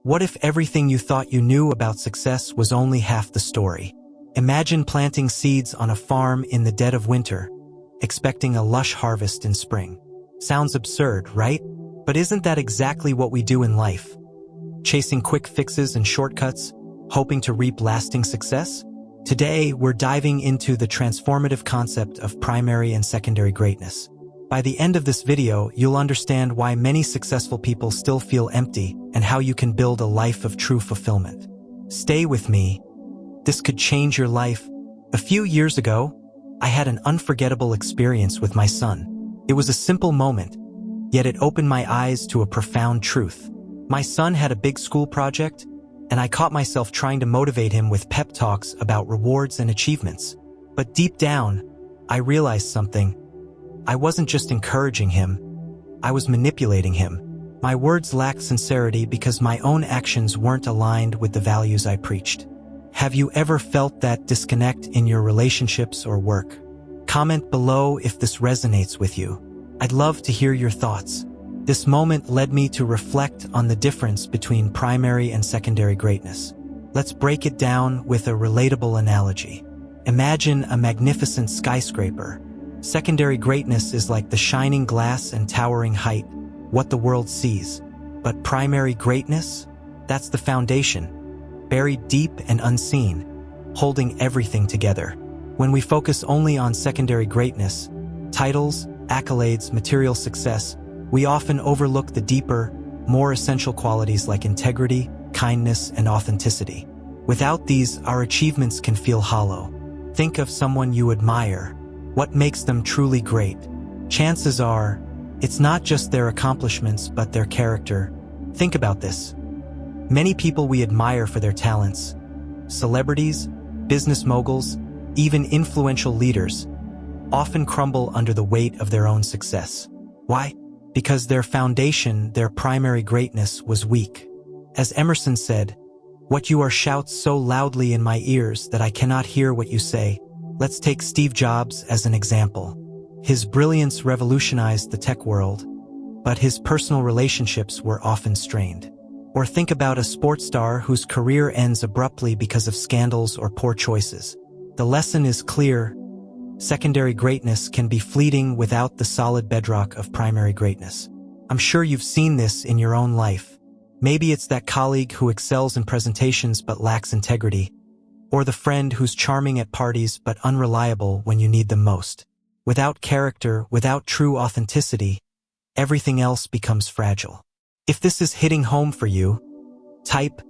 What if everything you thought you knew about success was only half the story? Imagine planting seeds on a farm in the dead of winter, expecting a lush harvest in spring. Sounds absurd, right? But isn't that exactly what we do in life? Chasing quick fixes and shortcuts, hoping to reap lasting success? Today, we're diving into the transformative concept of primary and secondary greatness. By the end of this video, you'll understand why many successful people still feel empty and how you can build a life of true fulfillment. Stay with me. This could change your life. A few years ago, I had an unforgettable experience with my son. It was a simple moment, yet it opened my eyes to a profound truth. My son had a big school project, and I caught myself trying to motivate him with pep talks about rewards and achievements. But deep down, I realized something. I wasn't just encouraging him, I was manipulating him. My words lacked sincerity because my own actions weren't aligned with the values I preached. Have you ever felt that disconnect in your relationships or work? Comment below if this resonates with you. I'd love to hear your thoughts. This moment led me to reflect on the difference between primary and secondary greatness. Let's break it down with a relatable analogy. Imagine a magnificent skyscraper. Secondary greatness is like the shining glass and towering height, what the world sees. But primary greatness? That's the foundation, buried deep and unseen, holding everything together. When we focus only on secondary greatness, titles, accolades, material success, we often overlook the deeper, more essential qualities like integrity, kindness, and authenticity. Without these, our achievements can feel hollow. Think of someone you admire. What makes them truly great? Chances are, it's not just their accomplishments, but their character. Think about this. Many people we admire for their talents, celebrities, business moguls, even influential leaders, often crumble under the weight of their own success. Why? Because their foundation, their primary greatness, was weak. As Emerson said, "What you are shouts so loudly in my ears that I cannot hear what you say." Let's take Steve Jobs as an example. His brilliance revolutionized the tech world, but his personal relationships were often strained. Or think about a sports star whose career ends abruptly because of scandals or poor choices. The lesson is clear. Secondary greatness can be fleeting without the solid bedrock of primary greatness. I'm sure you've seen this in your own life. Maybe it's that colleague who excels in presentations but lacks integrity, or the friend who's charming at parties but unreliable when you need them most. Without character, without true authenticity, everything else becomes fragile. If this is hitting home for you, type,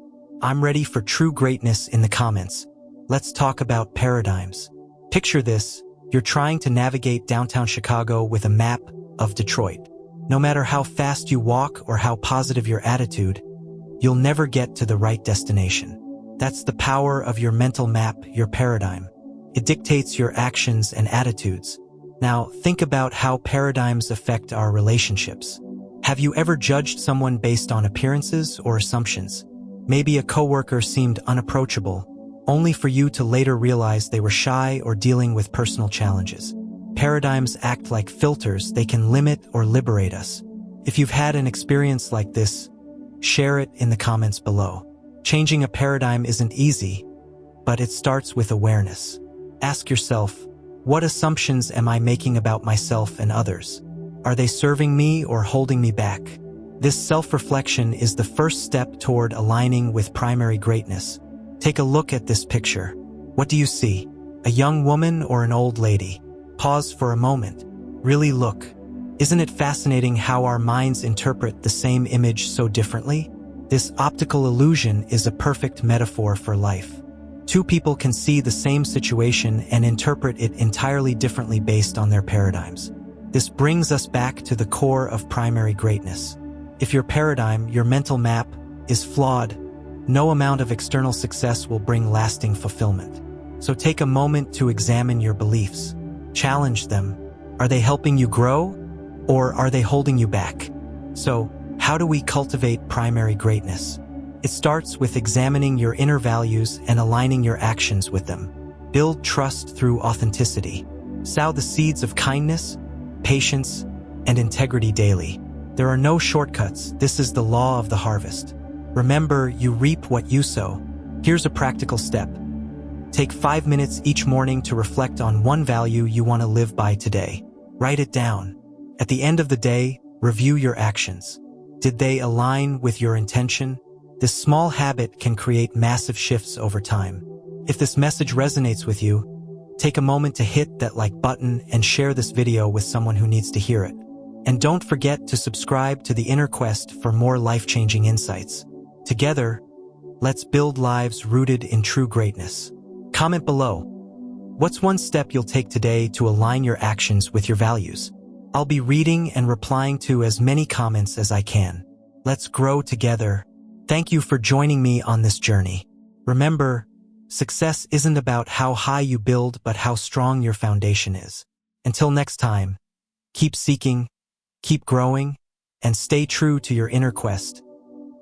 "I'm ready for true greatness" in the comments. Let's talk about paradigms. Picture this. You're trying to navigate downtown Chicago with a map of Detroit. No matter how fast you walk or how positive your attitude, you'll never get to the right destination. That's the power of your mental map, your paradigm. It dictates your actions and attitudes. Now, think about how paradigms affect our relationships. Have you ever judged someone based on appearances or assumptions? Maybe a coworker seemed unapproachable, only for you to later realize they were shy or dealing with personal challenges. Paradigms act like filters. They can limit or liberate us. If you've had an experience like this, share it in the comments below. Changing a paradigm isn't easy, but it starts with awareness. Ask yourself, what assumptions am I making about myself and others? Are they serving me or holding me back? This self-reflection is the first step toward aligning with primary greatness. Take a look at this picture. What do you see? A young woman or an old lady? Pause for a moment. Really look. Isn't it fascinating how our minds interpret the same image so differently? This optical illusion is a perfect metaphor for life. Two people can see the same situation and interpret it entirely differently based on their paradigms. This brings us back to the core of primary greatness. If your paradigm, your mental map, is flawed, no amount of external success will bring lasting fulfillment. So take a moment to examine your beliefs. Challenge them. Are they helping you grow, or are they holding you back? So, how do we cultivate primary greatness? It starts with examining your inner values and aligning your actions with them. Build trust through authenticity. Sow the seeds of kindness, patience, and integrity daily. There are no shortcuts. This is the law of the harvest. Remember, you reap what you sow. Here's a practical step. Take 5 minutes each morning to reflect on one value you want to live by today. Write it down. At the end of the day, review your actions. Did they align with your intention? This small habit can create massive shifts over time. If this message resonates with you, take a moment to hit that like button and share this video with someone who needs to hear it. And don't forget to subscribe to The Inner Quest for more life-changing insights. Together, let's build lives rooted in true greatness. Comment below. What's one step you'll take today to align your actions with your values? I'll be reading and replying to as many comments as I can. Let's grow together. Thank you for joining me on this journey. Remember, success isn't about how high you build, but how strong your foundation is. Until next time, keep seeking, keep growing, and stay true to your inner quest.